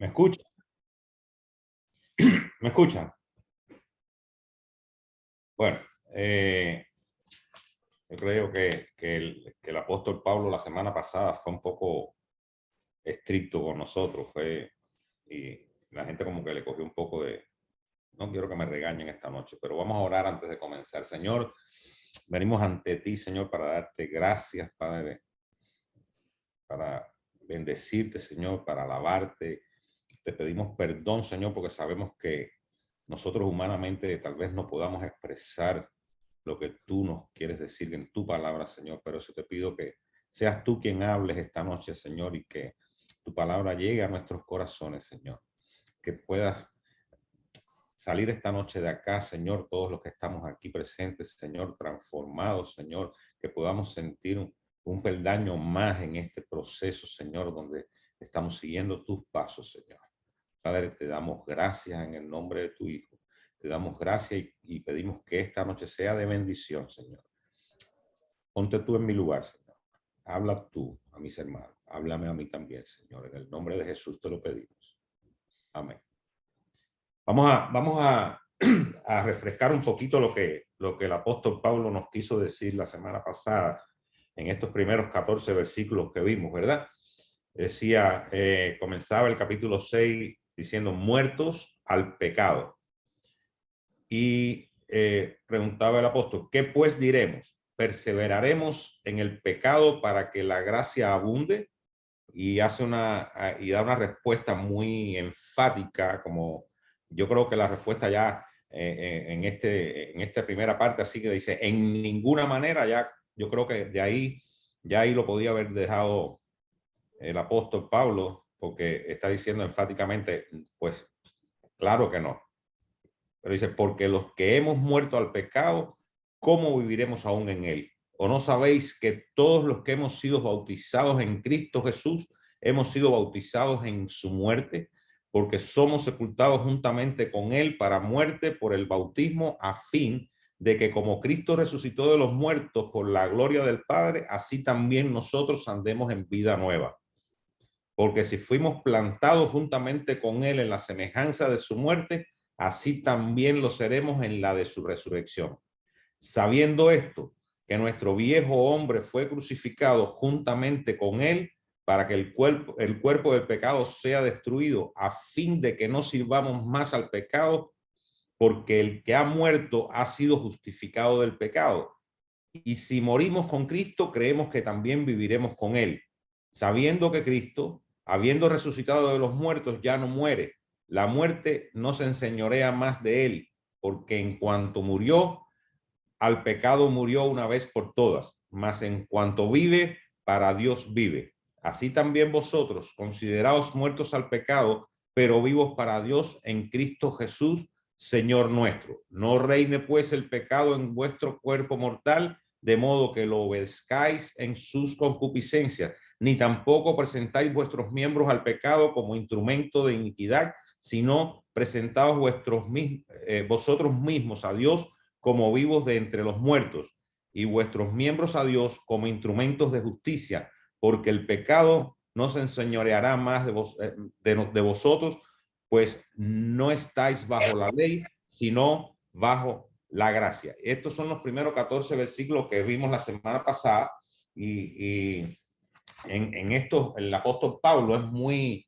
¿Me escuchan? ¿Me escuchan? Bueno, yo creo que el apóstol Pablo la semana pasada fue un poco estricto con nosotros, y la gente como que le cogió un poco de, no quiero que me regañen esta noche, pero vamos a orar antes de comenzar. Señor, venimos ante ti, Señor, para darte gracias, Padre, para bendecirte, Señor, para alabarte. Te pedimos perdón, Señor, porque sabemos que nosotros humanamente tal vez no podamos expresar lo que tú nos quieres decir en tu palabra, Señor, pero eso te pido que seas tú quien hables esta noche, Señor, y que tu palabra llegue a nuestros corazones, Señor. Que puedas salir esta noche de acá, Señor, todos los que estamos aquí presentes, Señor, transformados, Señor, que podamos sentir un peldaño más en este proceso, Señor, donde estamos siguiendo tus pasos, Señor. Padre, te damos gracias en el nombre de tu Hijo. Te damos gracias y pedimos que esta noche sea de bendición, Señor. Ponte tú en mi lugar, Señor. Habla tú a mis hermanos. Háblame a mí también, Señor. En el nombre de Jesús te lo pedimos. Amén. Vamos a refrescar un poquito lo que el apóstol Pablo nos quiso decir la semana pasada en estos primeros 14 versículos que vimos, ¿verdad? Decía, comenzaba el capítulo 6 diciendo muertos al pecado. Y preguntaba el apóstol, ¿qué pues diremos? ¿Perseveraremos en el pecado para que la gracia abunde? Y da una respuesta muy enfática, como yo creo que la respuesta ya en esta primera parte, así que dice, en ninguna manera, ya yo creo que ya ahí lo podía haber dejado el apóstol Pablo, porque está diciendo enfáticamente, pues claro que no. Pero dice, porque los que hemos muerto al pecado, ¿cómo viviremos aún en él? ¿O no sabéis que todos los que hemos sido bautizados en Cristo Jesús, hemos sido bautizados en su muerte? Porque somos sepultados juntamente con él para muerte por el bautismo, a fin de que como Cristo resucitó de los muertos por la gloria del Padre, así también nosotros andemos en vida nueva. Porque si fuimos plantados juntamente con él en la semejanza de su muerte, así también lo seremos en la de su resurrección. Sabiendo esto, que nuestro viejo hombre fue crucificado juntamente con él para que el cuerpo del pecado sea destruido, a fin de que no sirvamos más al pecado, porque el que ha muerto ha sido justificado del pecado. Y si morimos con Cristo, creemos que también viviremos con él, sabiendo que Cristo, habiendo resucitado de los muertos, ya no muere. La muerte no se enseñorea más de él, porque en cuanto murió, al pecado murió una vez por todas, mas en cuanto vive, para Dios vive. Así también vosotros, consideraos muertos al pecado, pero vivos para Dios en Cristo Jesús, Señor nuestro. No reine pues el pecado en vuestro cuerpo mortal, de modo que lo obedezcáis en sus concupiscencias, ni tampoco presentáis vuestros miembros al pecado como instrumento de iniquidad, sino presentaos vosotros mismos a Dios como vivos de entre los muertos, y vuestros miembros a Dios como instrumentos de justicia, porque el pecado no se enseñoreará más de vosotros, pues no estáis bajo la ley, sino bajo la gracia. Estos son los primeros 14 versículos que vimos la semana pasada, y en esto el apóstol Pablo es muy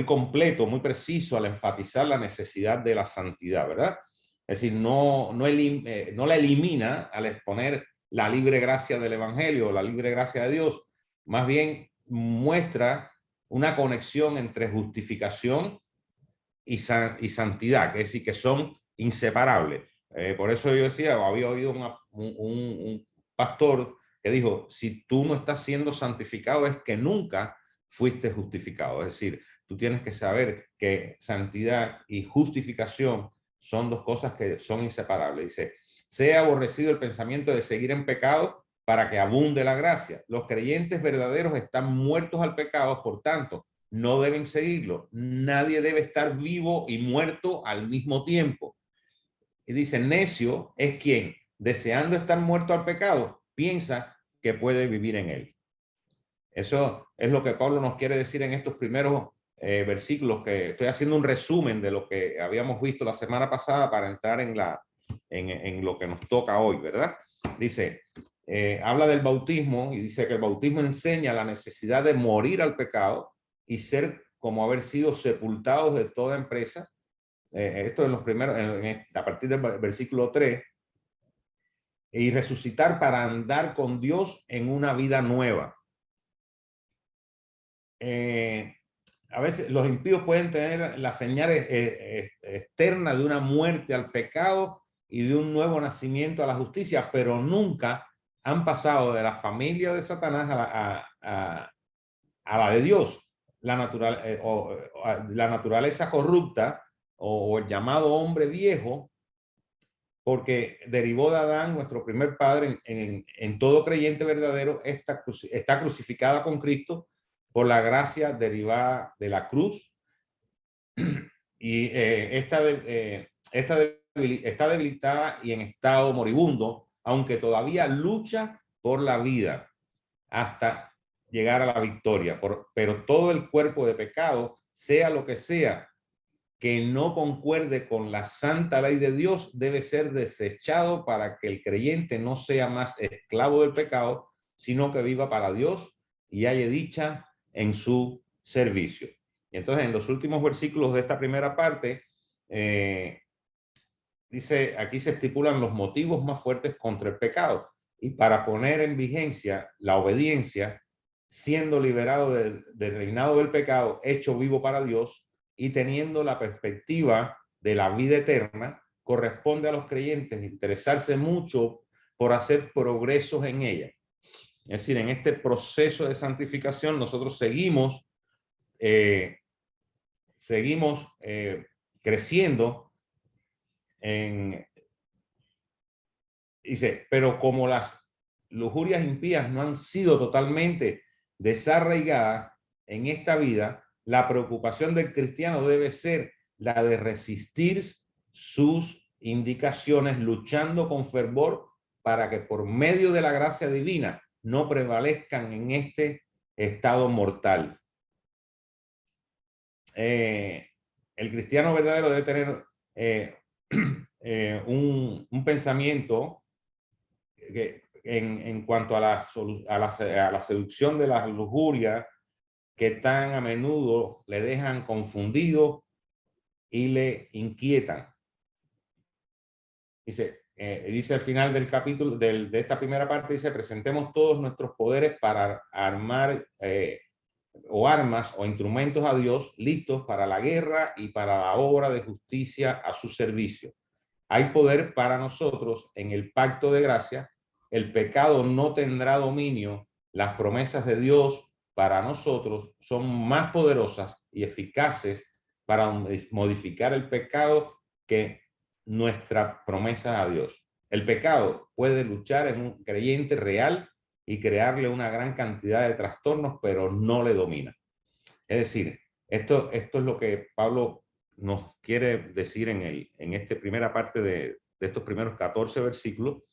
completo, muy preciso al enfatizar la necesidad de la santidad, ¿verdad? Es decir, no la elimina al exponer la libre gracia del evangelio, la libre gracia de Dios, más bien muestra una conexión entre justificación y santidad, es decir, que son inseparables. Por eso yo decía, había oído un pastor que dijo, si tú no estás siendo santificado es que nunca fuiste justificado. Es decir, tú tienes que saber que santidad y justificación son dos cosas que son inseparables. Dice, sea aborrecido el pensamiento de seguir en pecado para que abunde la gracia. Los creyentes verdaderos están muertos al pecado, por tanto, no deben seguirlo. Nadie debe estar vivo y muerto al mismo tiempo. Y dice, necio es quien, deseando estar muerto al pecado, piensa que puede vivir en él. Eso es lo que Pablo nos quiere decir en estos primeros versículos que estoy haciendo un resumen de lo que habíamos visto la semana pasada para entrar en lo que nos toca hoy, ¿verdad? Dice, habla del bautismo y dice que el bautismo enseña la necesidad de morir al pecado y ser como haber sido sepultados de toda empresa. Esto en los primeros, a partir del versículo 3, y resucitar para andar con Dios en una vida nueva. A veces los impíos pueden tener las señales externas de una muerte al pecado y de un nuevo nacimiento a la justicia, pero nunca han pasado de la familia de Satanás a la de Dios. La naturaleza corrupta o el llamado hombre viejo, porque derivó de Adán, nuestro primer padre, en todo creyente verdadero, está crucificada con Cristo por la gracia derivada de la cruz. Y está debilitada y en estado moribundo, aunque todavía lucha por la vida hasta llegar a la victoria. Pero todo el cuerpo de pecado, sea lo que sea, que no concuerde con la santa ley de Dios, debe ser desechado para que el creyente no sea más esclavo del pecado, sino que viva para Dios y haya dicha en su servicio. Y entonces, en los últimos versículos de esta primera parte, dice, aquí se estipulan los motivos más fuertes contra el pecado. Y para poner en vigencia la obediencia, siendo liberado del reinado del pecado, hecho vivo para Dios, y teniendo la perspectiva de la vida eterna, corresponde a los creyentes interesarse mucho por hacer progresos en ella. Es decir, en este proceso de santificación nosotros seguimos creciendo dice, pero como las lujurias impías no han sido totalmente desarraigadas en esta vida, la preocupación del cristiano debe ser la de resistir sus indicaciones, luchando con fervor para que por medio de la gracia divina no prevalezcan en este estado mortal. El cristiano verdadero debe tener un pensamiento en cuanto a la seducción de las lujurias, que tan a menudo le dejan confundido y le inquietan. Dice al final del capítulo, de esta primera parte, dice, presentemos todos nuestros poderes para armar o armas o instrumentos a Dios, listos para la guerra y para la obra de justicia a su servicio. Hay poder para nosotros en el pacto de gracia. El pecado no tendrá dominio. Las promesas de Dios para nosotros son más poderosas y eficaces para modificar el pecado que nuestra promesa a Dios. El pecado puede luchar en un creyente real y crearle una gran cantidad de trastornos, pero no le domina. Es decir, esto es lo que Pablo nos quiere decir en esta primera parte de estos primeros 14 versículos,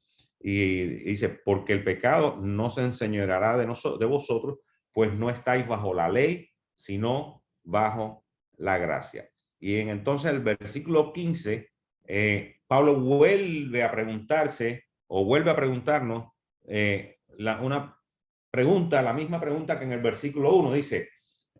y dice, porque el pecado no se enseñoreará de vosotros, pues no estáis bajo la ley, sino bajo la gracia. Y entonces el versículo 15, Pablo vuelve a preguntarse, o vuelve a preguntarnos una pregunta, la misma pregunta que en el versículo 1, dice,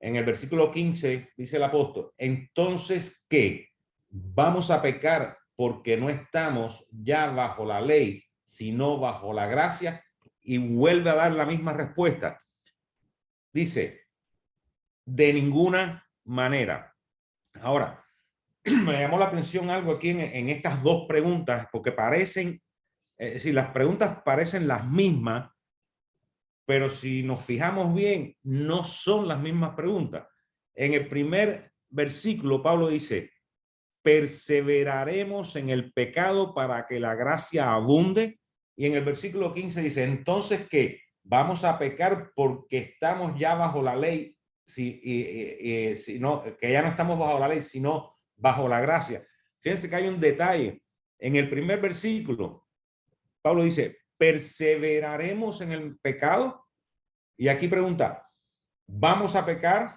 en el versículo 15, dice el apóstol, entonces, ¿qué? ¿Vamos a pecar porque no estamos ya bajo la ley, sino bajo la gracia? Y vuelve a dar la misma respuesta. Dice, de ninguna manera. Ahora, me llamó la atención algo aquí en estas dos preguntas, porque parecen, es decir, las preguntas parecen las mismas, pero si nos fijamos bien, no son las mismas preguntas. En el primer versículo, Pablo dice, perseveraremos en el pecado para que la gracia abunde. Y en el versículo 15 dice, entonces, ¿qué? Vamos a pecar porque estamos ya bajo la ley, sino, que ya no estamos bajo la ley, sino bajo la gracia. Fíjense que hay un detalle. En el primer versículo, Pablo dice, perseveraremos en el pecado. Y aquí pregunta, ¿vamos a pecar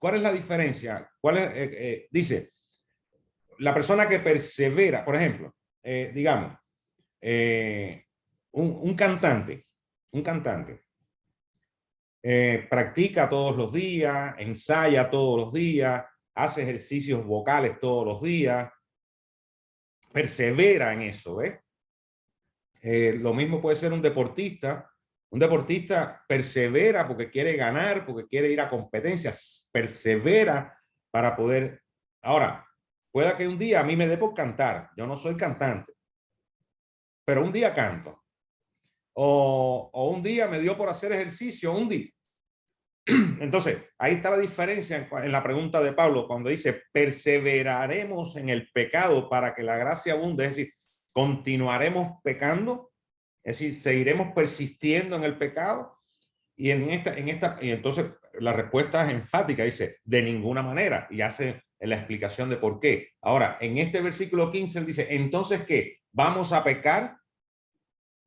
¿Cuál es la diferencia? ¿Cuál es, dice, la persona que persevera, por ejemplo, digamos, un cantante, practica todos los días, ensaya todos los días, hace ejercicios vocales todos los días, persevera en eso, ¿ves? Lo mismo puede ser un deportista. Un deportista persevera porque quiere ganar, porque quiere ir a competencias, persevera para poder. Ahora, pueda que un día a mí me dé por cantar, yo no soy cantante, pero un día canto. O un día me dio por hacer ejercicio, un día. Entonces, ahí está la diferencia en la pregunta de Pablo cuando dice, perseveraremos en el pecado para que la gracia abunde, es decir, continuaremos pecando, es decir, seguiremos persistiendo en el pecado. Y y entonces la respuesta es enfática, dice, de ninguna manera, y hace la explicación de por qué. Ahora, en este versículo 15 él dice, entonces, ¿qué? ¿Vamos a pecar?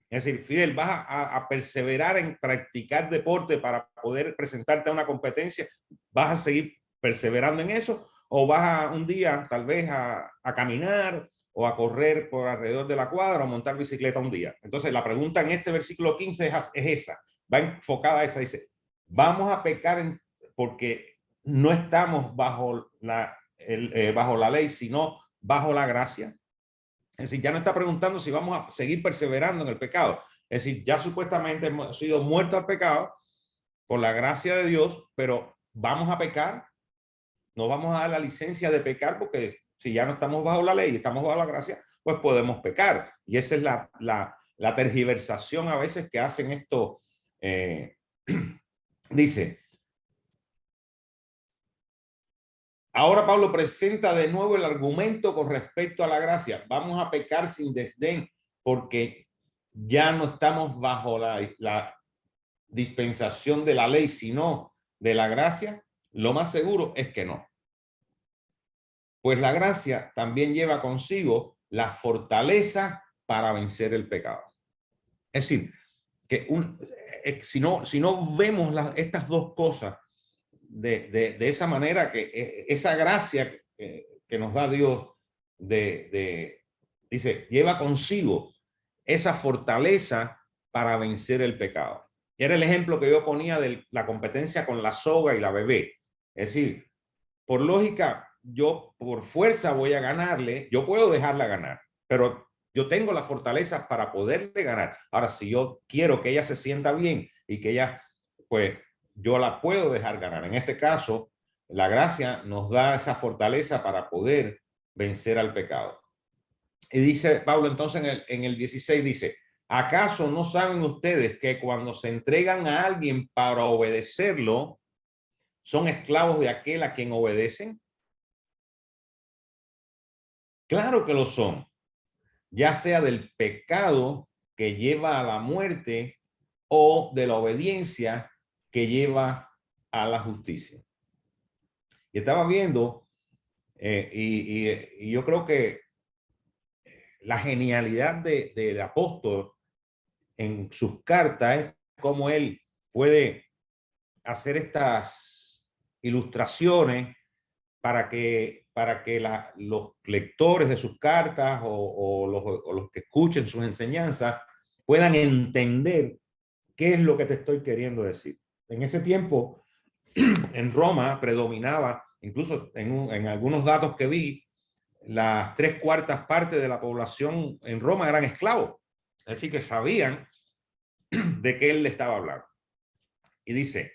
Es decir, Fidel, vas a perseverar en practicar deporte para poder presentarte a una competencia, ¿vas a seguir perseverando en eso? ¿O vas un día tal vez a caminar o a correr por alrededor de la cuadra o montar bicicleta un día? Entonces la pregunta en este versículo 15 es esa, va enfocada a esa, dice, vamos a pecar porque no estamos bajo bajo la ley, sino bajo la gracia. Es decir, ya no está preguntando si vamos a seguir perseverando en el pecado. Es decir, ya supuestamente hemos sido muertos al pecado por la gracia de Dios, pero vamos a pecar, no vamos a dar la licencia de pecar porque si ya no estamos bajo la ley, estamos bajo la gracia, pues podemos pecar. Y esa es la tergiversación a veces que hacen esto. Dice, ahora Pablo presenta de nuevo el argumento con respecto a la gracia. Vamos a pecar sin desdén porque ya no estamos bajo la dispensación de la ley, sino de la gracia. Lo más seguro es que no. Pues la gracia también lleva consigo la fortaleza para vencer el pecado. Es decir, que si no vemos estas dos cosas de esa manera, que esa gracia que nos da Dios dice, lleva consigo esa fortaleza para vencer el pecado. Y era el ejemplo que yo ponía de la competencia con la soga y la bebé. Es decir, por lógica, yo por fuerza voy a ganarle, yo puedo dejarla ganar, pero yo tengo la fortaleza para poderle ganar. Ahora, si yo quiero que ella se sienta bien y que ella, pues, yo la puedo dejar ganar. En este caso, la gracia nos da esa fortaleza para poder vencer al pecado. Y dice Pablo entonces en el 16, dice, ¿acaso no saben ustedes que cuando se entregan a alguien para obedecerlo, son esclavos de aquel a quien obedecen? Claro que lo son, ya sea del pecado que lleva a la muerte o de la obediencia que lleva a la justicia. Y estaba viendo, y yo creo que la genialidad del apóstol en sus cartas es cómo él puede hacer estas ilustraciones para que los lectores de sus cartas o los que escuchen sus enseñanzas puedan entender qué es lo que te estoy queriendo decir. En ese tiempo, en Roma predominaba, incluso en algunos datos que vi, las 3/4 partes de la población en Roma eran esclavos. Es decir, que sabían de qué él le estaba hablando. Y dice,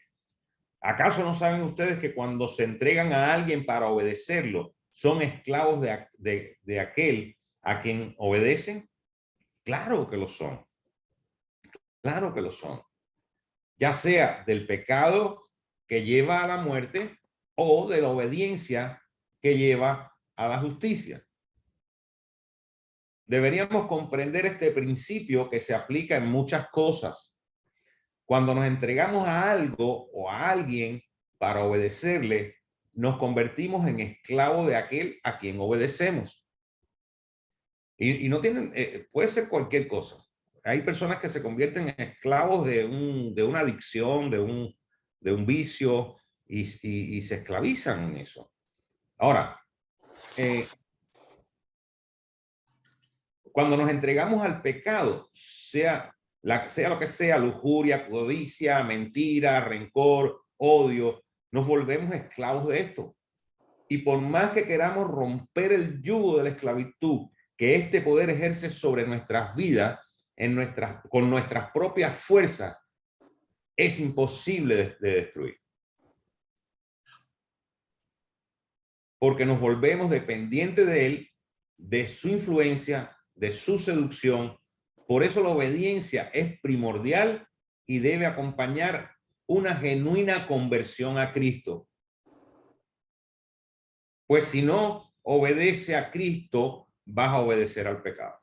¿acaso no saben ustedes que cuando se entregan a alguien para obedecerlo, son esclavos de aquel a quien obedecen? Claro que lo son. Claro que lo son. Ya sea del pecado que lleva a la muerte o de la obediencia que lleva a la justicia. Deberíamos comprender este principio que se aplica en muchas cosas. Cuando nos entregamos a algo o a alguien para obedecerle, nos convertimos en esclavos de aquel a quien obedecemos. Y no tienen, puede ser cualquier cosa. Hay personas que se convierten en esclavos de una adicción, de un vicio, y se esclavizan en eso. Ahora, cuando nos entregamos al pecado, sea lo que sea, lujuria, codicia, mentira, rencor, odio, nos volvemos esclavos de esto. Y por más que queramos romper el yugo de la esclavitud que este poder ejerce sobre nuestras vidas, con nuestras propias fuerzas, es imposible de destruir. Porque nos volvemos dependientes de él, de su influencia, de su seducción. Por eso la obediencia es primordial y debe acompañar una genuina conversión a Cristo. Pues si no obedece a Cristo, vas a obedecer al pecado.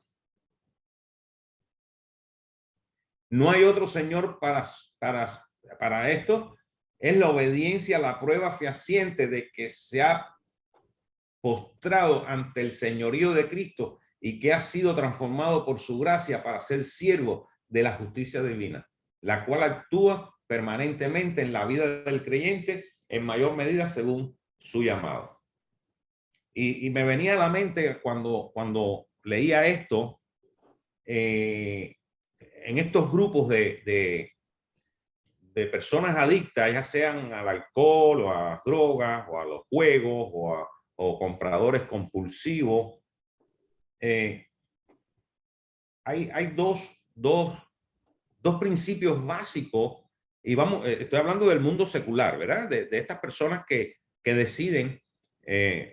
No hay otro Señor para esto. Es la obediencia, la prueba fehaciente de que se ha postrado ante el señorío de Cristo y que ha sido transformado por su gracia para ser siervo de la justicia divina, la cual actúa permanentemente en la vida del creyente en mayor medida según su llamado. Y me venía a la mente cuando leía esto, en estos grupos de personas adictas, ya sean al alcohol o a las drogas o a los juegos o compradores compulsivos, hay dos principios básicos, y estoy hablando del mundo secular, ¿verdad? De estas personas que deciden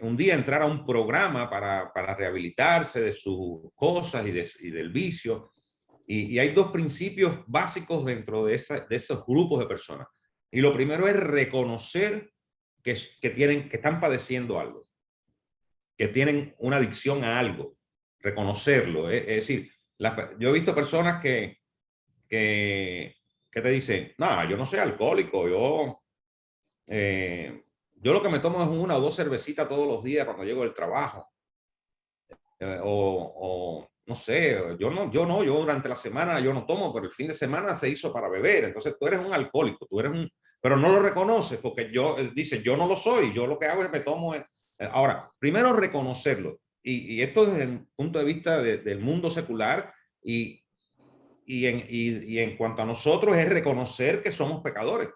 un día entrar a un programa para rehabilitarse de sus cosas y del vicio. Y hay dos principios básicos dentro de esos grupos de personas. Y lo primero es reconocer que están padeciendo algo, que tienen una adicción a algo, reconocerlo. Es decir, yo he visto personas que te dicen, no, yo no soy alcohólico, yo lo que me tomo es una o dos cervecitas todos los días cuando llego del trabajo. No sé, yo durante la semana yo no tomo, pero el fin de semana se hizo para beber. Entonces tú eres un alcohólico, pero no lo reconoces porque dice, yo no lo soy, yo lo que hago es me tomo. Ahora, primero reconocerlo. Y esto desde el punto de vista del mundo secular y en cuanto a nosotros es reconocer que somos pecadores.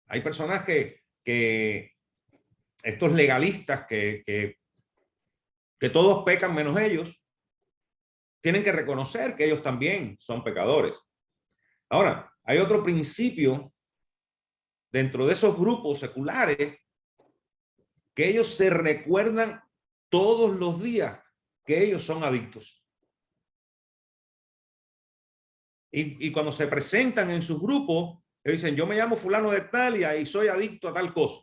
Hay personas que estos legalistas que todos pecan menos ellos, tienen que reconocer que ellos también son pecadores. Ahora, hay otro principio dentro de esos grupos seculares que ellos se recuerdan todos los días que ellos son adictos. Y cuando se presentan en sus grupos, ellos dicen, yo me llamo fulano de tal y soy adicto a tal cosa.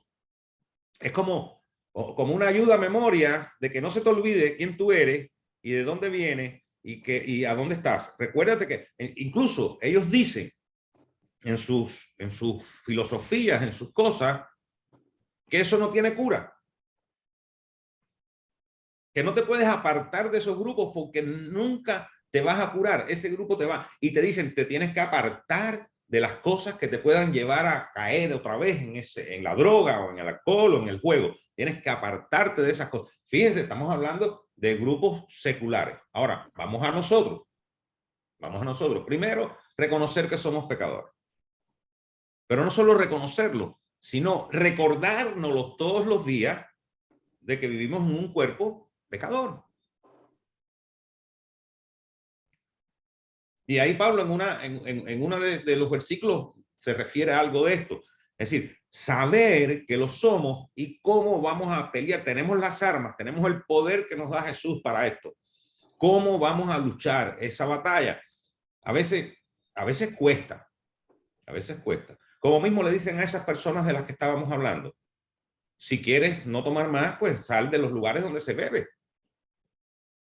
Es como una ayuda a memoria de que no se te olvide quién tú eres y de dónde vienes y a dónde estás. Recuérdate que incluso ellos dicen en sus filosofías, en sus cosas, que eso no tiene cura. Que no te puedes apartar de esos grupos porque nunca te vas a curar. Ese grupo te va. Y te dicen, te tienes que apartar de las cosas que te puedan llevar a caer otra vez en la droga o en el alcohol o en el juego. Tienes que apartarte de esas cosas. Fíjense, estamos hablando de grupos seculares. Ahora, vamos a nosotros. Primero, reconocer que somos pecadores. Pero no solo reconocerlo, sino recordárnoslo todos los días de que vivimos en un cuerpo pecador. Y ahí Pablo en uno de los versículos se refiere a algo de esto. Es decir, saber que lo somos y cómo vamos a pelear. Tenemos las armas, tenemos el poder que nos da Jesús para esto. ¿Cómo vamos a luchar esa batalla? A veces cuesta. A veces cuesta. Como mismo le dicen a esas personas de las que estábamos hablando. Si quieres no tomar más, pues sal de los lugares donde se bebe.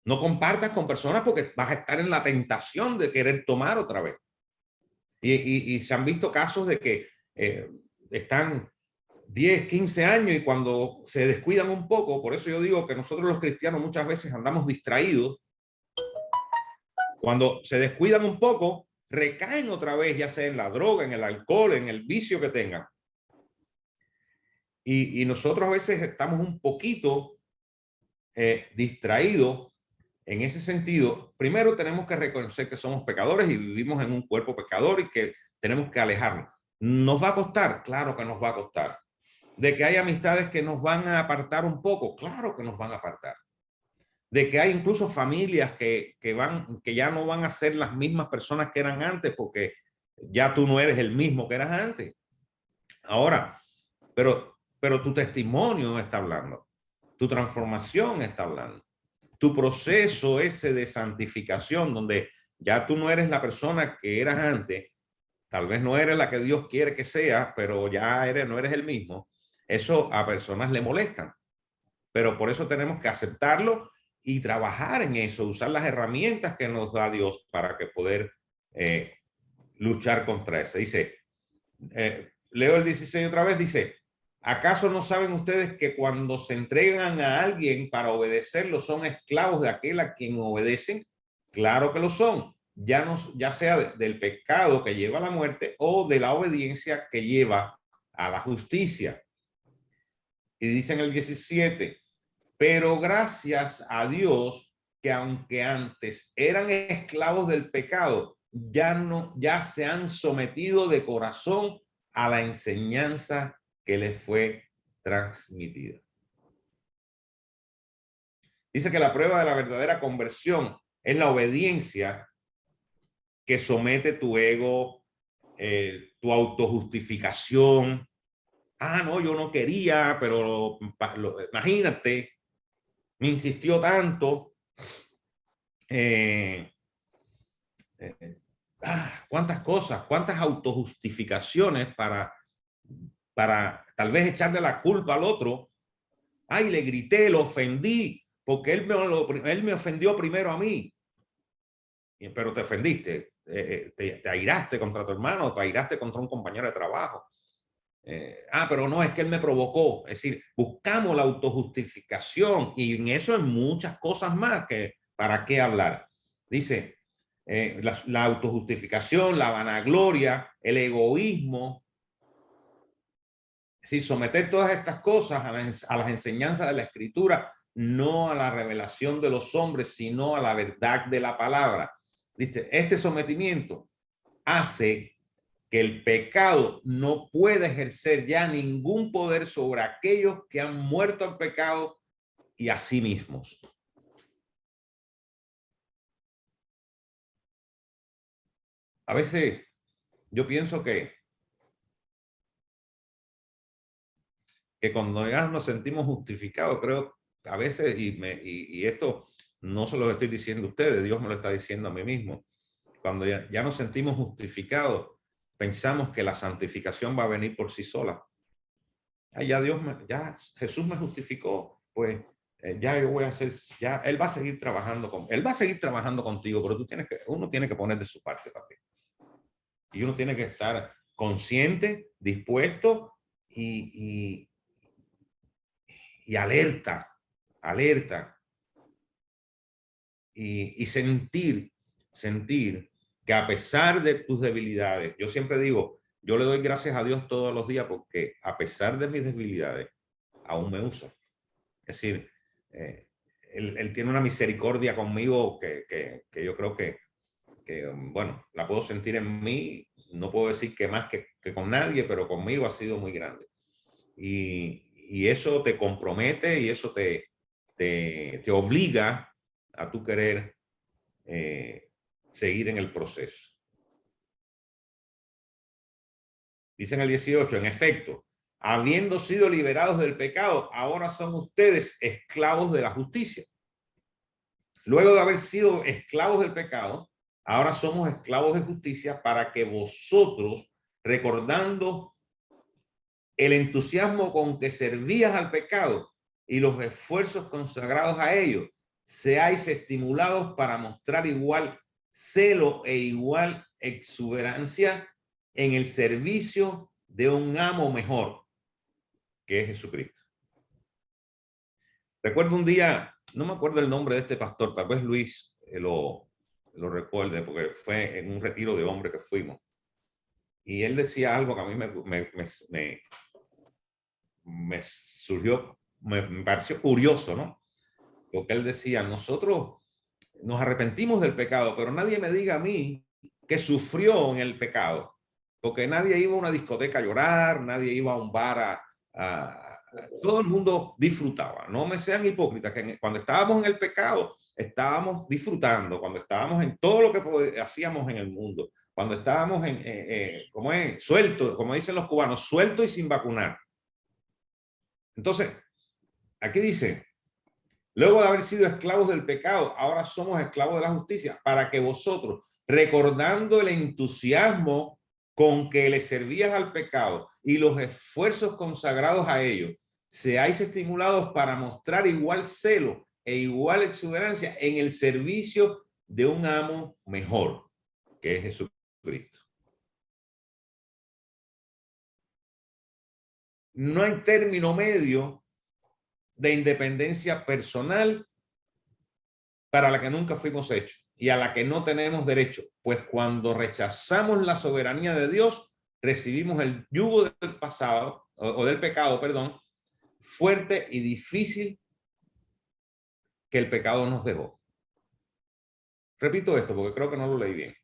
No compartas con personas porque vas a estar en la tentación de querer tomar otra vez. Y se han visto casos de que están 10, 15 años y cuando se descuidan un poco, por eso yo digo que nosotros los cristianos muchas veces andamos distraídos, cuando se descuidan un poco, recaen otra vez, ya sea en la droga, en el alcohol, en el vicio que tengan. Y nosotros a veces estamos un poquito distraídos en ese sentido. Primero tenemos que reconocer que somos pecadores y vivimos en un cuerpo pecador y que tenemos que alejarnos. ¿Nos va a costar? Claro que nos va a costar. ¿De que hay amistades que nos van a apartar un poco? Claro que nos van a apartar. De que hay incluso familias que ya no van a ser las mismas personas que eran antes porque ya tú no eres el mismo que eras antes. Ahora, pero tu testimonio está hablando, tu transformación está hablando, tu proceso ese de santificación, donde ya tú no eres la persona que eras antes, tal vez no eres la que Dios quiere que sea, pero ya no eres el mismo. Eso a personas le molestan, pero por eso tenemos que aceptarlo y trabajar en eso, usar las herramientas que nos da Dios para que poder luchar contra eso. Dice, leo el 16 otra vez, dice, ¿acaso no saben ustedes que cuando se entregan a alguien para obedecerlo son esclavos de aquel a quien obedecen? Claro que lo son, ya sea del pecado que lleva a la muerte o de la obediencia que lleva a la justicia. Y dice en el 17, pero gracias a Dios que aunque antes eran esclavos del pecado, ya se han sometido de corazón a la enseñanza que les fue transmitida. Dice que la prueba de la verdadera conversión es la obediencia que somete tu ego, tu autojustificación. Ah, no, yo no quería, pero imagínate, me insistió tanto. Cuántas cosas, cuántas autojustificaciones para tal vez echarle la culpa al otro. Ay, le grité, lo ofendí, porque él me ofendió primero a mí. Pero te ofendiste, te airaste contra tu hermano, te airaste contra un compañero de trabajo. Pero no, es que él me provocó. Es decir, buscamos la autojustificación y en eso hay muchas cosas más que para qué hablar. Dice, la autojustificación, la vanagloria, el egoísmo. Es decir, someter todas estas cosas a las enseñanzas de la Escritura, no a la revelación de los hombres, sino a la verdad de la palabra. Dice, este sometimiento hace que el pecado no pueda ejercer ya ningún poder sobre aquellos que han muerto al pecado y a sí mismos. A veces yo pienso que cuando ya nos sentimos justificados, creo a veces, y esto no se lo estoy diciendo a ustedes, Dios me lo está diciendo a mí mismo, cuando ya nos sentimos justificados, pensamos que la santificación va a venir por sí sola. Ya Jesús me justificó, pues ya yo voy a hacer, ya Él va a seguir trabajando Él va a seguir trabajando contigo, pero uno tiene que poner de su parte, papi. Y uno tiene que estar consciente, dispuesto y alerta, y sentir que a pesar de tus debilidades, yo siempre digo, yo le doy gracias a Dios todos los días porque a pesar de mis debilidades, aún me usa. Es decir, él tiene una misericordia conmigo que yo creo que, bueno, la puedo sentir en mí, no puedo decir que más que con nadie, pero conmigo ha sido muy grande. Y eso te compromete y eso te obliga a tu querer seguir en el proceso. Dice en el 18, en efecto, habiendo sido liberados del pecado, ahora son ustedes esclavos de la justicia. Luego de haber sido esclavos del pecado, ahora somos esclavos de justicia para que vosotros, recordando el entusiasmo con que servías al pecado y los esfuerzos consagrados a ello, seáis estimulados para mostrar igual celo e igual exuberancia en el servicio de un amo mejor, que es Jesucristo. Recuerdo un día, no me acuerdo el nombre de este pastor, tal vez Luis lo recuerde, porque fue en un retiro de hombres que fuimos. Y él decía algo que a mí me pareció curioso, ¿no? Lo que él decía, nosotros nos arrepentimos del pecado, pero nadie me diga a mí que sufrió en el pecado, porque nadie iba a una discoteca a llorar, nadie iba a un bar todo el mundo disfrutaba. No me sean hipócritas, que cuando estábamos en el pecado estábamos disfrutando, cuando estábamos en todo lo que hacíamos en el mundo, cuando estábamos como es, suelto, como dicen los cubanos, suelto y sin vacunar. Entonces, aquí dice, luego de haber sido esclavos del pecado, ahora somos esclavos de la justicia, para que vosotros, recordando el entusiasmo con que le servías al pecado y los esfuerzos consagrados a ello, seáis estimulados para mostrar igual celo e igual exuberancia en el servicio de un amo mejor, que es Jesucristo. No hay término medio de independencia personal para la que nunca fuimos hechos y a la que no tenemos derecho, pues cuando rechazamos la soberanía de Dios, recibimos el yugo del pasado, o del pecado, perdón, fuerte y difícil que el pecado nos dejó. Repito esto porque creo que no lo leí bien.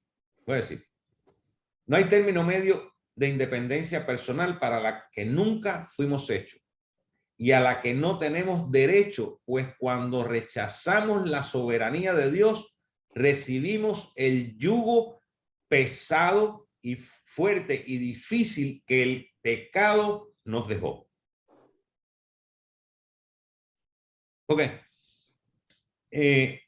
Voy a decir, no hay término medio de independencia personal para la que nunca fuimos hechos y a la que no tenemos derecho, pues cuando rechazamos la soberanía de Dios, recibimos el yugo pesado y fuerte y difícil que el pecado nos dejó. Ok. El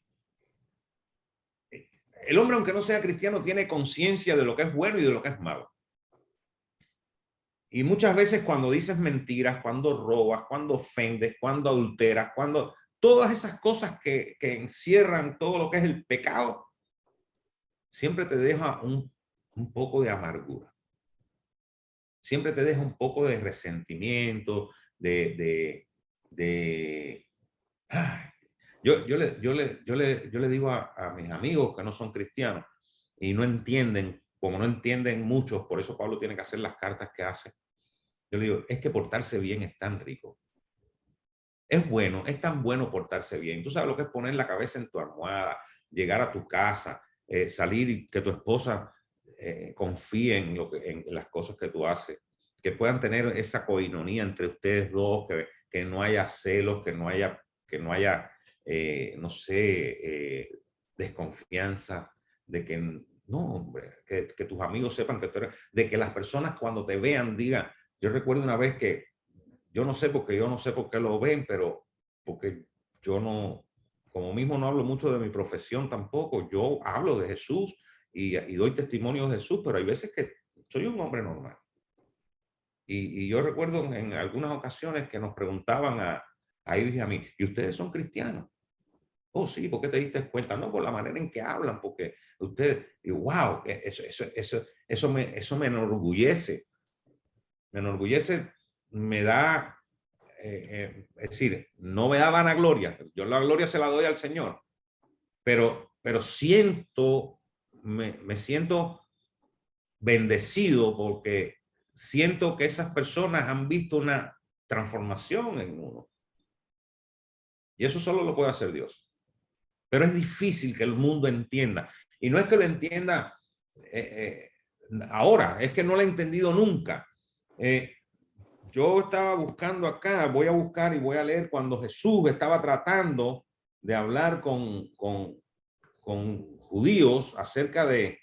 hombre, aunque no sea cristiano, tiene conciencia de lo que es bueno y de lo que es malo. Y muchas veces cuando dices mentiras, cuando robas, cuando ofendes, cuando adulteras, cuando todas esas cosas que encierran todo lo que es el pecado, siempre te deja un poco de amargura. Siempre te deja un poco de resentimiento, yo le digo a mis amigos que no son cristianos y no entienden, como no entienden muchos, por eso Pablo tiene que hacer las cartas que hace. Yo le digo, es que portarse bien es tan rico. Es bueno, es tan bueno portarse bien. Tú sabes lo que es poner la cabeza en tu almohada, llegar a tu casa, salir y que tu esposa confíe en las cosas que tú haces, que puedan tener esa coinonía entre ustedes dos, que no haya celos, que no haya no sé, desconfianza, de que no, hombre, que tus amigos sepan que tú eres, de que las personas cuando te vean digan, yo recuerdo una vez que yo no sé por qué lo ven, pero porque yo no, como mismo no hablo mucho de mi profesión tampoco, yo hablo de Jesús y doy testimonio de Jesús, pero hay veces que soy un hombre normal. Y yo recuerdo en algunas ocasiones que nos preguntaban a Iris y a mí, ¿y ustedes son cristianos? Oh, sí, ¿por qué te diste cuenta? No, por la manera en que hablan, porque ustedes, y wow, eso me enorgullece. Me enorgullece, me da, es decir, no me da vanagloria. Yo la gloria se la doy al Señor, pero siento, me siento bendecido porque siento que esas personas han visto una transformación en uno. Y eso solo lo puede hacer Dios. Pero es difícil que el mundo entienda. Y no es que lo entienda ahora, es que no lo he entendido nunca. Yo estaba buscando acá, voy a buscar y voy a leer cuando Jesús estaba tratando de hablar con judíos acerca de,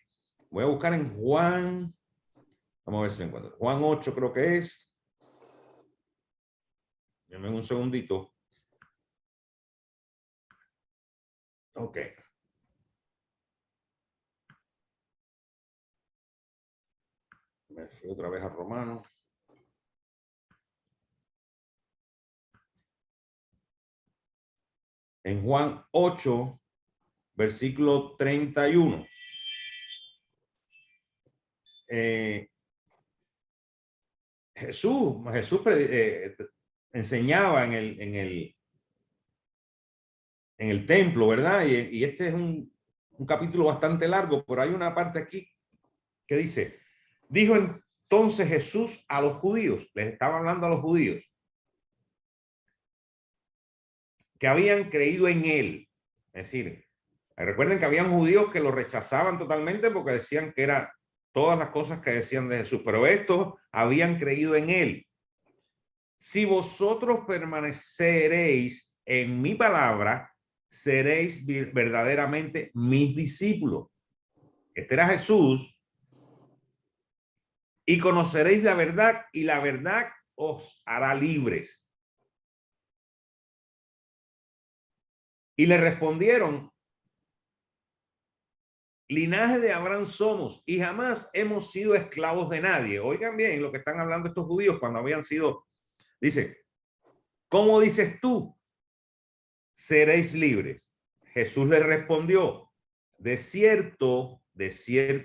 voy a buscar en Juan, vamos a ver si lo encuentro, Juan 8 creo que es. Dame un segundito. Ok. Me fui otra vez a Romanos. En Juan 8, versículo 31. Jesús enseñaba en el templo, ¿verdad? Y este es un capítulo bastante largo, pero hay una parte aquí que dice, dijo entonces Jesús a los judíos, les estaba hablando a los judíos, que habían creído en él. Es decir, recuerden que habían judíos que lo rechazaban totalmente porque decían que era todas las cosas que decían de Jesús, pero estos habían creído en él. Si vosotros permaneceréis en mi palabra, seréis verdaderamente mis discípulos. Este era Jesús. Y conoceréis la verdad, y la verdad os hará libres. Y le respondieron: linaje de Abraham somos, y jamás hemos sido esclavos de nadie. Oigan bien lo que están hablando estos judíos cuando habían sido. Dice: ¿cómo dices tú? Seréis libres. Jesús les respondió: de cierto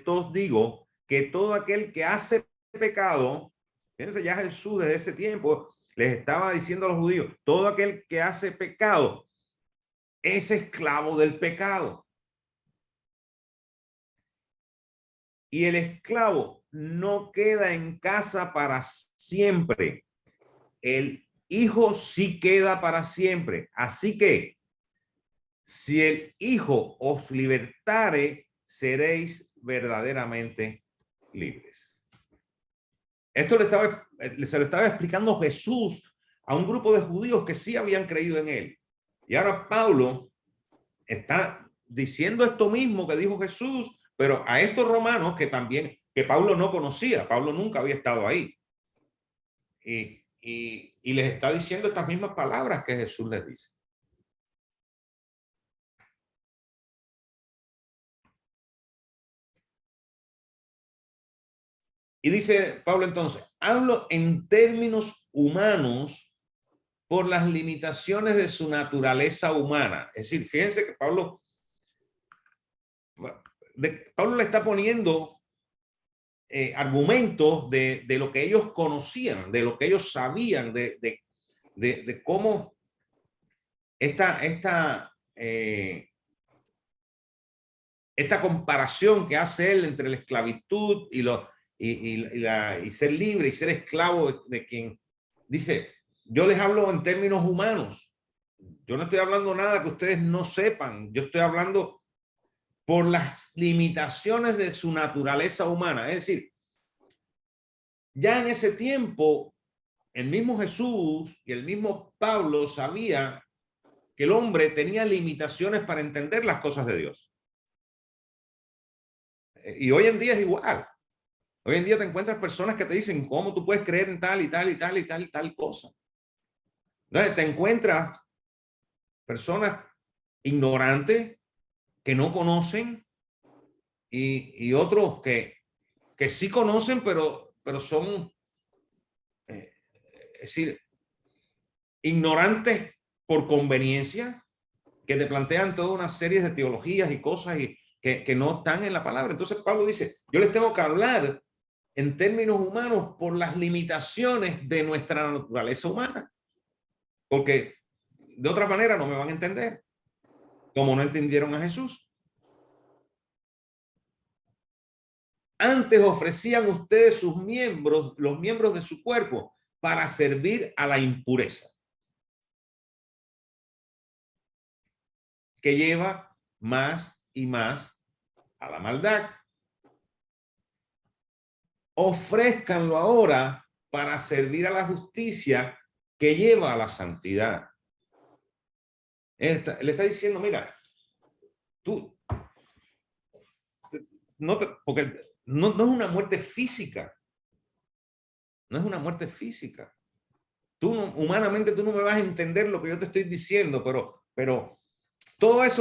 os digo, que todo aquel que hace pecado, fíjense, ya Jesús desde ese tiempo les estaba diciendo a los judíos, todo aquel que hace pecado es esclavo del pecado. Y el esclavo no queda en casa para siempre. El hijo sí queda para siempre. Así que, si el Hijo os libertare, seréis verdaderamente libres. Esto se lo estaba explicando Jesús a un grupo de judíos que sí habían creído en él. Y ahora Pablo está diciendo esto mismo que dijo Jesús, pero a estos romanos que Pablo no conocía. Pablo nunca había estado ahí. Y les está diciendo estas mismas palabras que Jesús les dice. Y dice Pablo entonces, hablo en términos humanos por las limitaciones de su naturaleza humana. Es decir, fíjense que Pablo le está poniendo argumentos de lo que ellos conocían, de lo que ellos sabían, de cómo esta comparación que hace él entre la esclavitud y ser libre y ser esclavo de quien dice, yo les hablo en términos humanos. Yo no estoy hablando nada que ustedes no sepan. Yo estoy hablando por las limitaciones de su naturaleza humana. Es decir, ya en ese tiempo, el mismo Jesús y el mismo Pablo sabía que el hombre tenía limitaciones para entender las cosas de Dios. Y hoy en día es igual. Hoy en día te encuentras personas que te dicen cómo tú puedes creer en tal y tal y tal y tal y tal cosa. Entonces te encuentras personas ignorantes que no conocen y otros que sí conocen, pero son, es decir, ignorantes por conveniencia, que te plantean toda una serie de teologías y cosas que no están en la palabra. Entonces Pablo dice, yo les tengo que hablar en términos humanos por las limitaciones de nuestra naturaleza humana, porque de otra manera no me van a entender, como no entendieron a Jesús. Antes ofrecían ustedes sus miembros, los miembros de su cuerpo, para servir a la impureza, que lleva más y más a la maldad. Ofrézcanlo ahora para servir a la justicia, que lleva a la santidad. Le está diciendo, mira, tú porque no es una muerte física. No es una muerte física. Humanamente tú no me vas a entender lo que yo te estoy diciendo, pero todas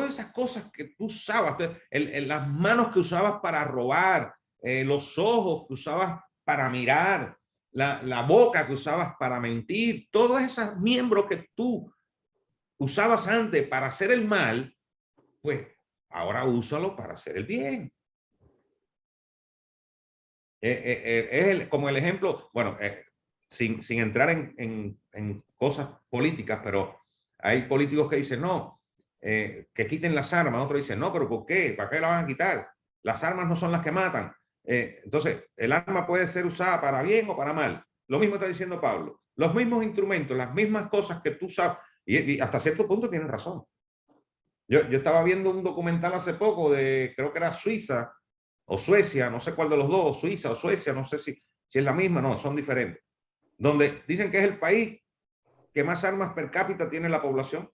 esas cosas que tú usabas, las manos que usabas para robar, los ojos que usabas para mirar, la boca que usabas para mentir, todos esos miembros que tú usabas antes para hacer el mal, pues ahora úsalo para hacer el bien. Es como el ejemplo, bueno, sin entrar en cosas políticas, pero hay políticos que dicen, no, que quiten las armas. Otros dicen, no, pero ¿por qué? ¿Para qué la van a quitar? Las armas no son las que matan. Entonces, el arma puede ser usada para bien o para mal. Lo mismo está diciendo Pablo. Los mismos instrumentos, las mismas cosas que tú Y hasta cierto punto tienen razón. Yo estaba viendo un documental hace poco de, creo que era Suiza o Suecia, no sé cuál de los dos, Suiza o Suecia, no sé si es la misma, no, son diferentes, donde dicen que es el país que más armas per cápita tiene la población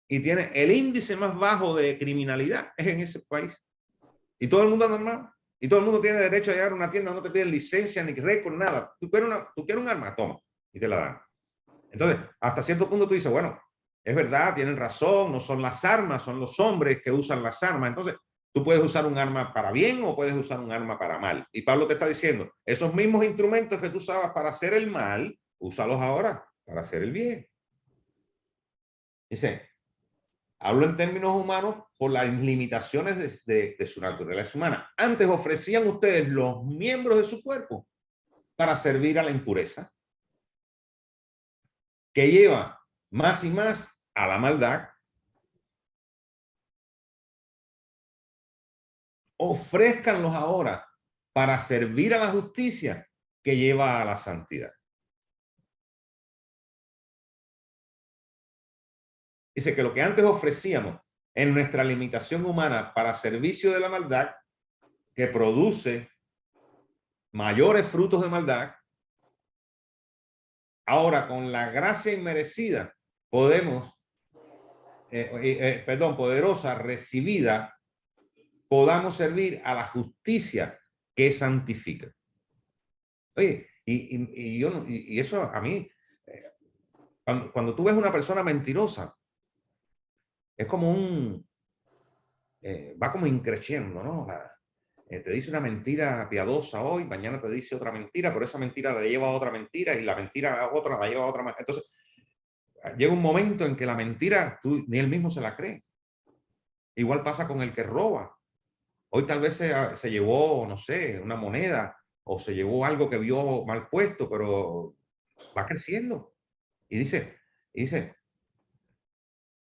y tiene el índice más bajo de criminalidad, es en ese país. Y todo el mundo anda armado. Y todo el mundo tiene derecho a llegar a una tienda, no te piden licencia ni récord, nada. Tú quieres un arma, toma, y te la dan. Entonces, hasta cierto punto tú dices, bueno, es verdad, tienen razón, no son las armas, son los hombres que usan las armas. Entonces, tú puedes usar un arma para bien o puedes usar un arma para mal. Y Pablo te está diciendo, esos mismos instrumentos que tú usabas para hacer el mal, úsalos ahora para hacer el bien. Dice, hablo en términos humanos por las limitaciones de su naturaleza humana. Antes ofrecían ustedes los miembros de su cuerpo para servir a la impureza, que lleva más y más a la maldad. Ofrézcanlos ahora para servir a la justicia, que lleva a la santidad. Dice que lo que antes ofrecíamos en nuestra limitación humana para servicio de la maldad, que produce mayores frutos de maldad, ahora con la gracia inmerecida podemos, poderosa, recibida, podamos servir a la justicia que santifica. Oye, y eso a mí, cuando tú ves una persona mentirosa, es como va como increciendo, ¿no? Te dice una mentira piadosa hoy, mañana te dice otra mentira, pero esa mentira la lleva a otra mentira y la mentira a otra la lleva a otra. Entonces, llega un momento en que la mentira, ni él mismo se la cree. Igual pasa con el que roba. Hoy tal vez se llevó, no sé, una moneda o se llevó algo que vio mal puesto, pero va creciendo. Y dice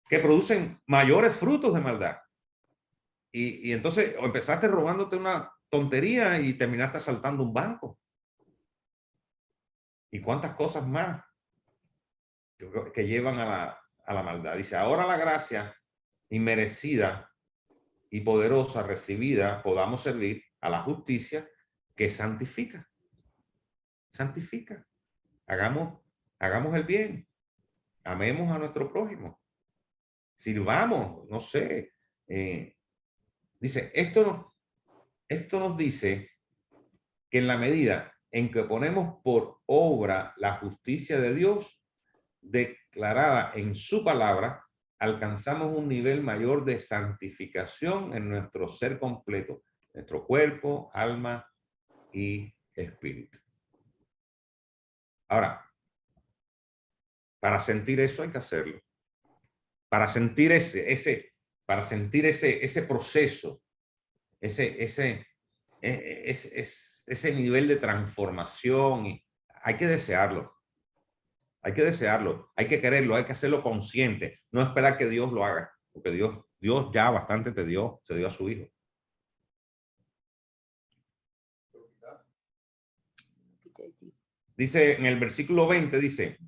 que producen mayores frutos de maldad. Y entonces o empezaste robándote una tontería y terminaste asaltando un banco. ¿Y cuántas cosas más que llevan a la maldad? Dice, ahora la gracia inmerecida y poderosa recibida podamos servir a la justicia que santifica. Santifica. Hagamos el bien. Amemos a nuestro prójimo. Sirvamos, no sé. Dice, esto nos dice que en la medida en que ponemos por obra la justicia de Dios, declarada en su palabra, alcanzamos un nivel mayor de santificación en nuestro ser completo, nuestro cuerpo, alma y espíritu. Ahora, para sentir eso hay que hacerlo. Para sentir ese proceso, ese nivel de transformación, hay que desearlo. Hay que desearlo, hay que quererlo, hay que hacerlo consciente, no esperar que Dios lo haga, porque Dios ya bastante se dio a su Hijo. Dice en el versículo 20, dice,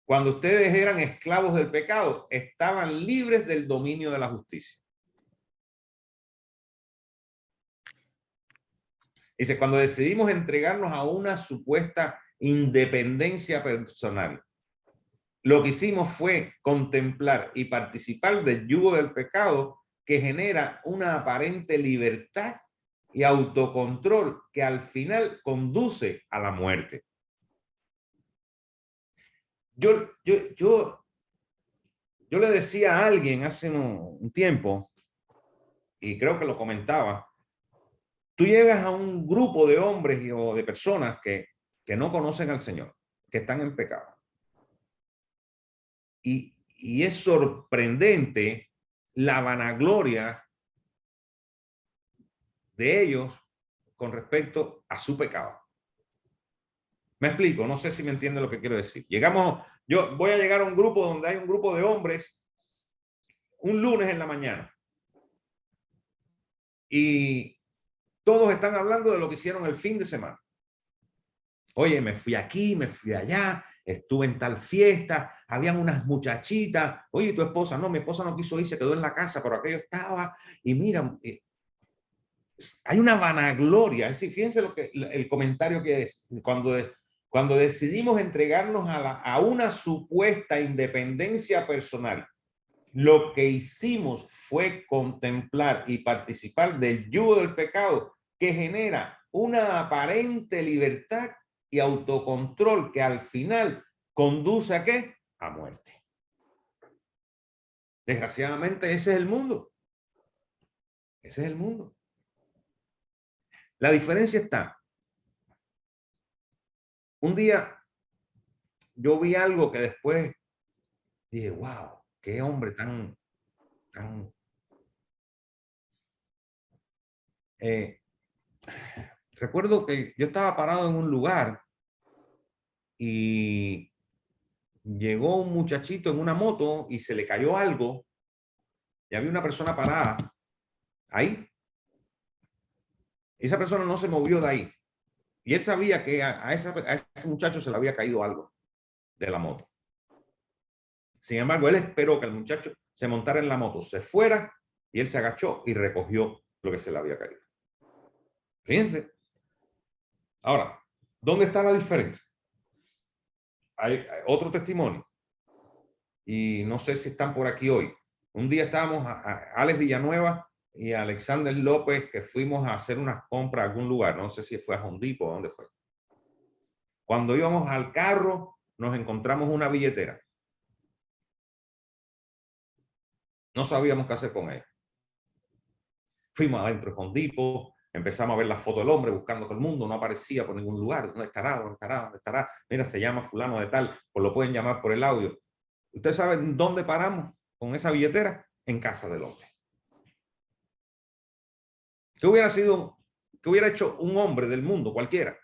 cuando ustedes eran esclavos del pecado, estaban libres del dominio de la justicia. Dice, cuando decidimos entregarnos a una supuesta independencia personal, lo que hicimos fue contemplar y participar del yugo del pecado que genera una aparente libertad y autocontrol que al final conduce a la muerte. Yo le decía a alguien hace un tiempo, y creo que lo comentaba, tú llegas a un grupo de hombres o de personas que no conocen al Señor, que están en pecado. Y es sorprendente la vanagloria de ellos con respecto a su pecado. Me explico, no sé si me entiende lo que quiero decir. Yo voy a llegar a un grupo donde hay un grupo de hombres un lunes en la mañana y todos están hablando de lo que hicieron el fin de semana. Oye, me fui aquí, me fui allá, estuve en tal fiesta, habían unas muchachitas, oye, tu esposa, no, mi esposa no quiso ir, se quedó en la casa, pero aquello estaba, y mira, hay una vanagloria. Es decir, fíjense el comentario que es, cuando decidimos entregarnos a una supuesta independencia personal, lo que hicimos fue contemplar y participar del yugo del pecado que genera una aparente libertad y autocontrol que al final conduce ¿a qué? A muerte. Desgraciadamente ese es el mundo. Ese es el mundo. La diferencia está. Un día yo vi algo que después dije, wow, qué hombre tan recuerdo que yo estaba parado en un lugar y llegó un muchachito en una moto y se le cayó algo y había una persona parada ahí. Esa persona no se movió de ahí y él sabía que a ese muchacho se le había caído algo de la moto. Sin embargo, él esperó que el muchacho se montara en la moto, se fuera y él se agachó y recogió lo que se le había caído. Fíjense. Ahora, ¿dónde está la diferencia? Hay otro testimonio y no sé si están por aquí hoy. Un día estábamos a Alex Villanueva y a Alexander López, que fuimos a hacer unas compras a algún lugar, no sé si fue a Home Depot o dónde fue. Cuando íbamos al carro, nos encontramos una billetera. No sabíamos qué hacer con ella. Fuimos adentro de Home Depot, empezamos a ver la foto del hombre buscando todo el mundo, no aparecía por ningún lugar. ¿Dónde estará? ¿Dónde estará? ¿Dónde estará? Mira, se llama fulano de tal, pues lo pueden llamar por el audio. ¿Usted sabe dónde paramos con esa billetera? En casa del hombre. ¿Qué hubiera sido, qué hubiera hecho un hombre del mundo, cualquiera?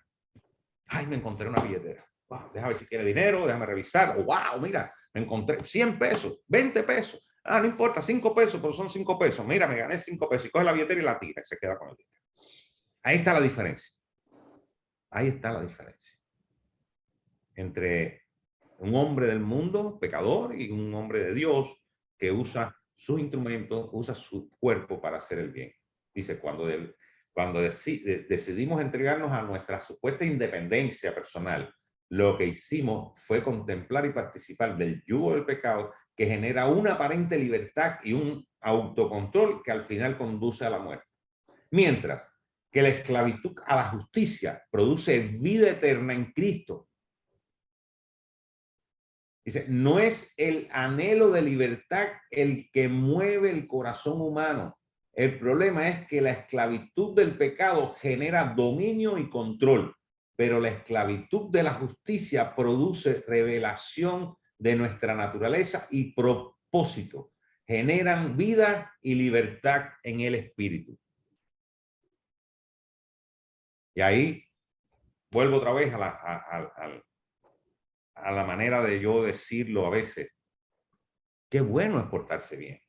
Ay, me encontré una billetera. Wow, déjame ver si tiene dinero, déjame revisar. Oh, wow, mira, me encontré 100 pesos, 20 pesos. Ah, no importa, 5 pesos, pero son 5 pesos. Mira, me gané 5 pesos. Y coge la billetera y la tira y se queda con el dinero. Ahí está la diferencia. Ahí está la diferencia entre un hombre del mundo, pecador, y un hombre de Dios que usa sus instrumentos, usa su cuerpo para hacer el bien. Dice, cuando decidimos entregarnos a nuestra supuesta independencia personal, lo que hicimos fue contemplar y participar del yugo del pecado que genera una aparente libertad y un autocontrol que al final conduce a la muerte. Mientras que la esclavitud a la justicia produce vida eterna en Cristo. Dice, no es el anhelo de libertad el que mueve el corazón humano. El problema es que la esclavitud del pecado genera dominio y control, pero la esclavitud de la justicia produce revelación de nuestra naturaleza y propósito. Generan vida y libertad en el espíritu. Y ahí vuelvo otra vez a la manera de yo decirlo a veces. Qué bueno es portarse bien.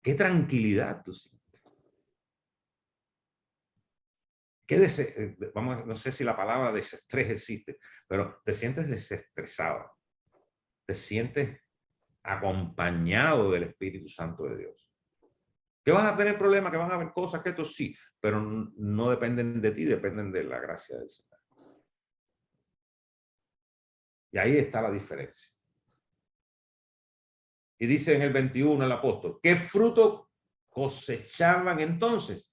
Qué tranquilidad tú sientes. Vamos, no sé si la palabra desestrés existe, pero te sientes desestresado. Te sientes acompañado del Espíritu Santo de Dios. Que vas a tener problemas, que van a haber cosas, que esto sí, pero no dependen de ti, dependen de la gracia del Señor. Y ahí está la diferencia. Y dice en el 21 el apóstol, ¿qué fruto cosechaban entonces?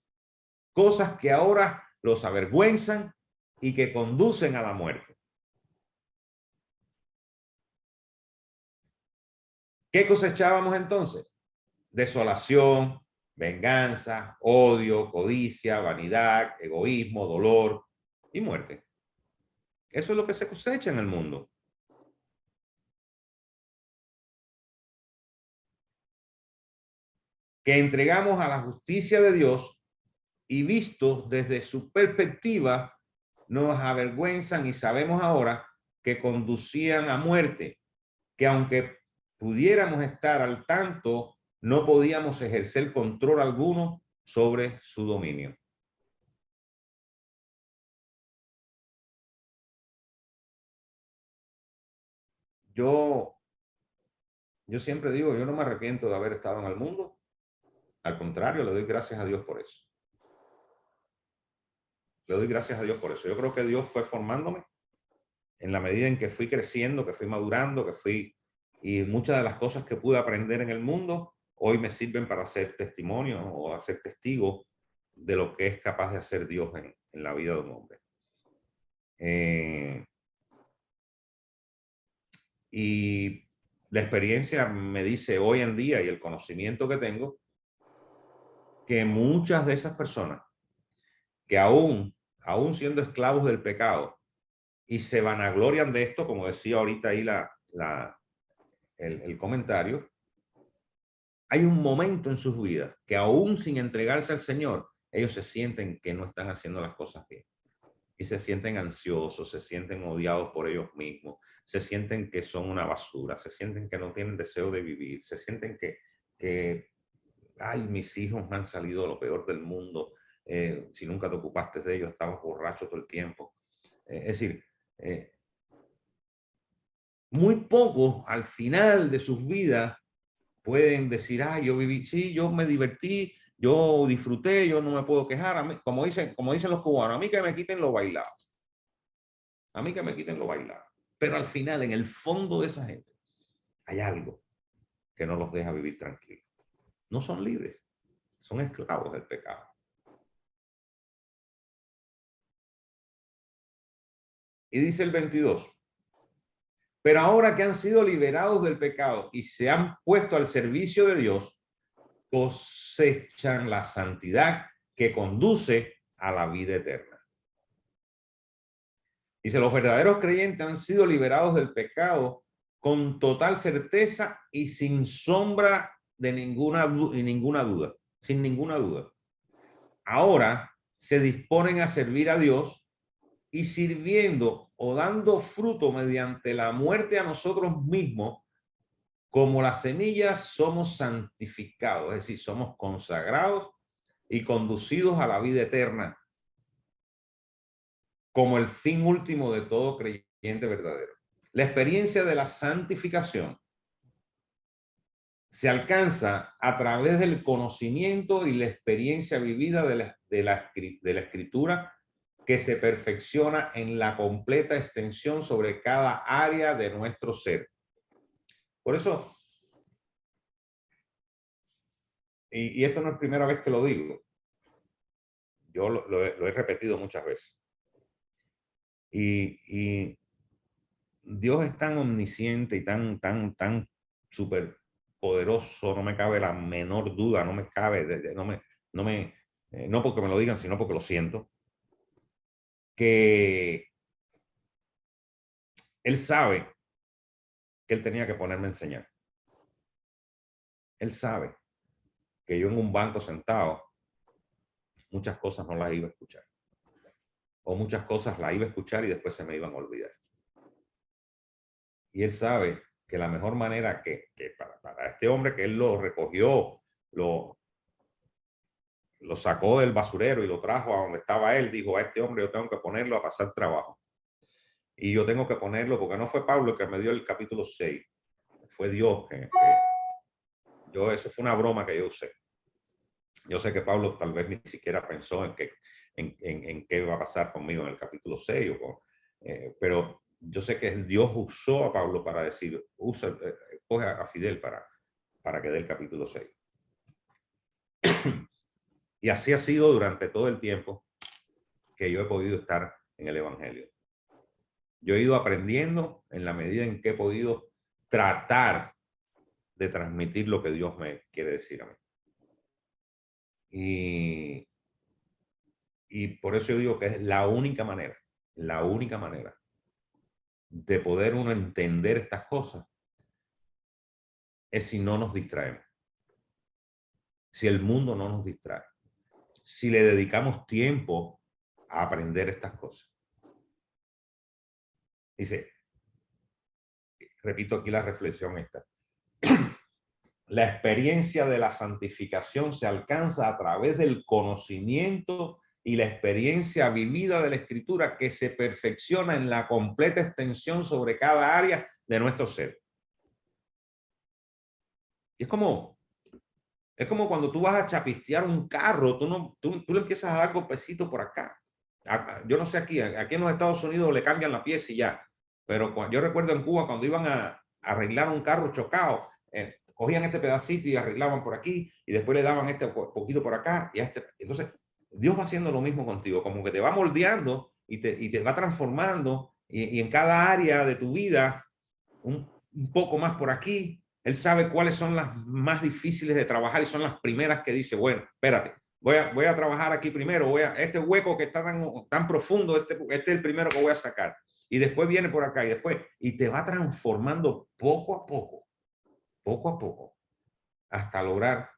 Cosas que ahora los avergüenzan y que conducen a la muerte. ¿Qué cosechábamos entonces? Desolación, venganza, odio, codicia, vanidad, egoísmo, dolor y muerte. Eso es lo que se cosecha en el mundo. Que entregamos a la justicia de Dios y vistos desde su perspectiva, nos avergüenzan y sabemos ahora que conducían a muerte, que aunque pudiéramos estar al tanto, no podíamos ejercer control alguno sobre su dominio. yo siempre digo, yo no me arrepiento de haber estado en el mundo. Al contrario, le doy gracias a Dios por eso. Le doy gracias a Dios por eso. Yo creo que Dios fue formándome en la medida en que fui creciendo, que fui madurando, y muchas de las cosas que pude aprender en el mundo hoy me sirven para hacer testimonio o hacer testigo de lo que es capaz de hacer Dios en la vida de un hombre. Y la experiencia me dice hoy en día, y el conocimiento que tengo, que muchas de esas personas que aún siendo esclavos del pecado y se vanaglorian de esto, como decía ahorita ahí el comentario, hay un momento en sus vidas que aún sin entregarse al Señor, ellos se sienten que no están haciendo las cosas bien. Y se sienten ansiosos, se sienten odiados por ellos mismos, se sienten que son una basura, se sienten que no tienen deseo de vivir, se sienten que ay, mis hijos me han salido lo peor del mundo, si nunca te ocupaste de ellos, estabas borracho todo el tiempo. Es decir, muy pocos al final de sus vidas pueden decir, ah, yo viví, sí, yo me divertí, yo disfruté, yo no me puedo quejar. A mí, como dicen los cubanos, a mí que me quiten lo bailado. A mí que me quiten lo bailado. Pero al final, en el fondo de esa gente, hay algo que no los deja vivir tranquilos. No son libres, son esclavos del pecado. Y dice el 22, pero ahora que han sido liberados del pecado y se han puesto al servicio de Dios, cosechan la santidad que conduce a la vida eterna. Dice, los verdaderos creyentes han sido liberados del pecado con total certeza y sin sombra de ninguna duda, sin ninguna duda. Ahora se disponen a servir a Dios y sirviendo o dando fruto mediante la muerte a nosotros mismos, como las semillas somos santificados, es decir, somos consagrados y conducidos a la vida eterna, como el fin último de todo creyente verdadero. La experiencia de la santificación se alcanza a través del conocimiento y la experiencia vivida de la escritura, que se perfecciona en la completa extensión sobre cada área de nuestro ser. Por eso, y esto no es primera vez que lo digo, yo lo he repetido muchas veces. Y Dios es tan omnisciente y tan súper poderoso, no me cabe la menor duda, no me cabe, no porque me lo digan, sino porque lo siento, que Él sabe que Él tenía que ponerme a enseñar. Él sabe que yo en un banco sentado, muchas cosas no las iba a escuchar. O muchas cosas las iba a escuchar y después se me iban a olvidar. Y Él sabe que la mejor manera que para este hombre, que Él lo recogió, lo sacó del basurero y lo trajo a donde estaba él, dijo, a este hombre yo tengo que ponerlo a pasar trabajo. Y yo tengo que ponerlo, porque no fue Pablo el que me dio el capítulo 6, fue Dios eso fue una broma que yo usé. Yo sé que Pablo tal vez ni siquiera pensó en qué va a pasar conmigo en el capítulo 6, pero yo sé que Dios usó a Pablo para decir, coge a Fidel para que dé el capítulo 6. Y así ha sido durante todo el tiempo que yo he podido estar en el Evangelio. Yo he ido aprendiendo en la medida en que he podido tratar de transmitir lo que Dios me quiere decir a mí. Y por eso yo digo que es la única manera de poder uno entender estas cosas es si no nos distraemos. Si el mundo no nos distrae. Si le dedicamos tiempo a aprender estas cosas. Dice, repito aquí la reflexión esta. La experiencia de la santificación se alcanza a través del conocimiento y la experiencia vivida de la Escritura, que se perfecciona en la completa extensión sobre cada área de nuestro ser. Y es como cuando tú vas a chapistear un carro, tú le empiezas a dar golpecitos por acá. Yo no sé aquí en los Estados Unidos le cambian la pieza y ya. Pero yo recuerdo en Cuba cuando iban a arreglar un carro chocado, cogían este pedacito y arreglaban por aquí y después le daban este poquito por acá. Entonces, Dios va haciendo lo mismo contigo, como que te va moldeando y te va transformando y en cada área de tu vida un poco más por aquí. Él sabe cuáles son las más difíciles de trabajar y son las primeras que dice, bueno, espérate, voy a trabajar aquí primero, este hueco que está tan profundo, este es el primero que voy a sacar. Y después viene por acá y te va transformando poco a poco, hasta lograr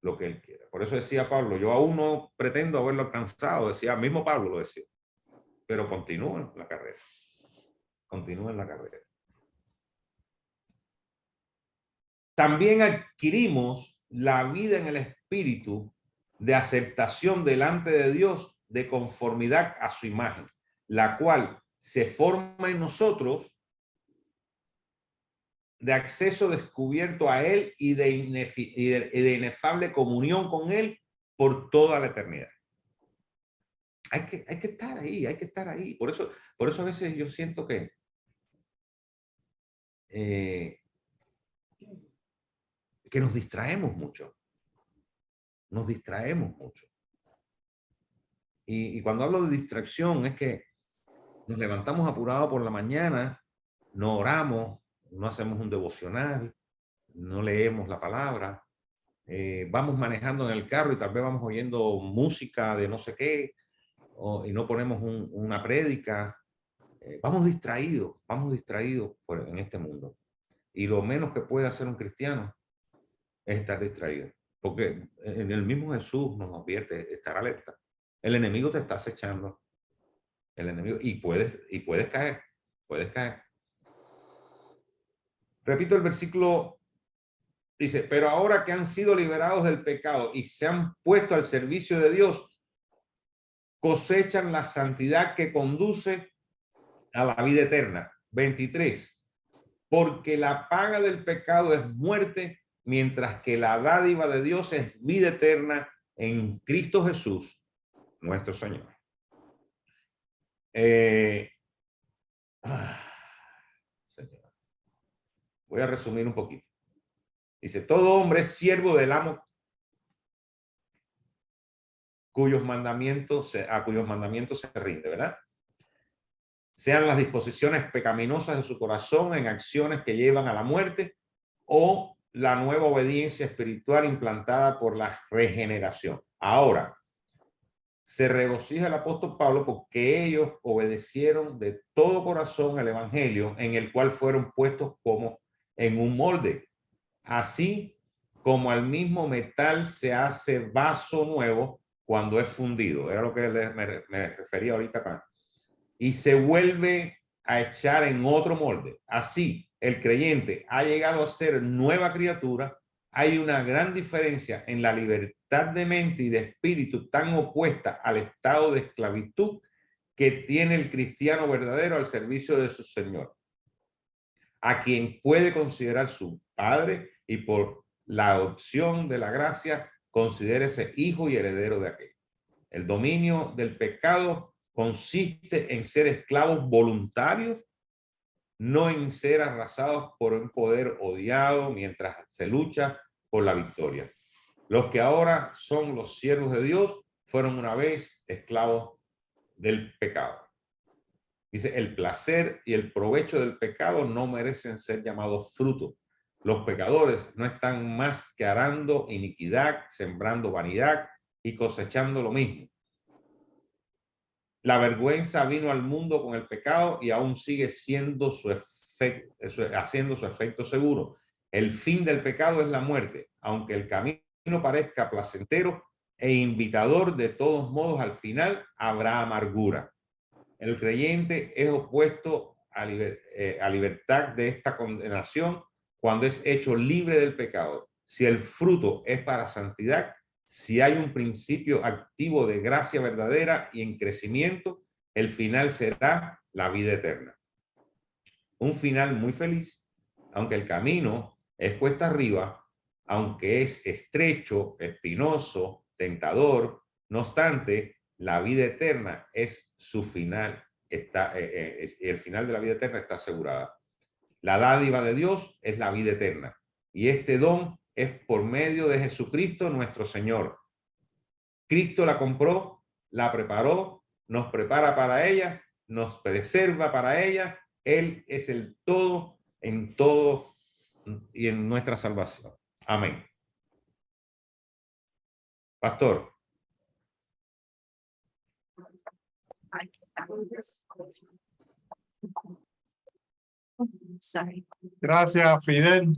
lo que él quiera. Por eso decía Pablo, yo aún no pretendo haberlo alcanzado, decía, mismo Pablo lo decía, pero continúa en la carrera. Continúa en la carrera. También adquirimos la vida en el espíritu de aceptación delante de Dios, de conformidad a su imagen, la cual se forma en nosotros de acceso descubierto a Él y de inefable comunión con Él por toda la eternidad. Hay que estar ahí, hay que estar ahí. Por eso a veces yo siento que nos distraemos mucho. Nos distraemos mucho. Y cuando hablo de distracción es que nos levantamos apurados por la mañana, no oramos, no hacemos un devocional, no leemos la palabra, vamos manejando en el carro y tal vez vamos oyendo música de no sé qué, y no ponemos una prédica. Vamos distraídos en este mundo. Y lo menos que puede hacer un cristiano es estar distraído. Porque en el mismo Jesús nos advierte, estar alerta. El enemigo te está acechando. El enemigo, y puedes caer. Repito el versículo, dice, pero ahora que han sido liberados del pecado y se han puesto al servicio de Dios, cosechan la santidad que conduce a la vida eterna. 23. Porque la paga del pecado es muerte, mientras que la dádiva de Dios es vida eterna en Cristo Jesús, nuestro Señor. Señor. Voy a resumir un poquito. Dice, todo hombre es siervo del amo a cuyos mandamientos se rinde, ¿verdad? Sean las disposiciones pecaminosas de su corazón en acciones que llevan a la muerte o la nueva obediencia espiritual implantada por la regeneración. Ahora, se regocija el apóstol Pablo porque ellos obedecieron de todo corazón el evangelio en el cual fueron puestos como en un molde. Así como al mismo metal se hace vaso nuevo cuando es fundido. Era lo que me refería ahorita acá. Y se vuelve a echar en otro molde. Así, el creyente ha llegado a ser nueva criatura. Hay una gran diferencia en la libertad de mente y de espíritu tan opuesta al estado de esclavitud que tiene el cristiano verdadero al servicio de su Señor, a quien puede considerar su padre y por la adopción de la gracia considérese hijo y heredero de aquel. El dominio del pecado consiste en ser esclavos voluntarios, no en ser arrasados por un poder odiado mientras se lucha por la victoria. Los que ahora son los siervos de Dios fueron una vez esclavos del pecado. Dice, el placer y el provecho del pecado no merecen ser llamados fruto. Los pecadores no están más que arando iniquidad, sembrando vanidad y cosechando lo mismo. La vergüenza vino al mundo con el pecado y aún sigue siendo haciendo su efecto seguro. El fin del pecado es la muerte, aunque el camino parezca placentero e invitador, de todos modos al final habrá amargura. El creyente es opuesto a libertad de esta condenación cuando es hecho libre del pecado. Si el fruto es para santidad, si hay un principio activo de gracia verdadera y en crecimiento, el final será la vida eterna. un final muy feliz, aunque el camino es cuesta arriba, aunque es estrecho, espinoso, tentador. No obstante, la vida eterna es su final, el final de la vida eterna está asegurada. La dádiva de Dios es la vida eterna, y este don es por medio de Jesucristo nuestro Señor. Cristo la compró, la preparó, nos prepara para ella, nos preserva para ella. Él es el todo en todo y en nuestra salvación. Amén. Pastor. Gracias, Fidel.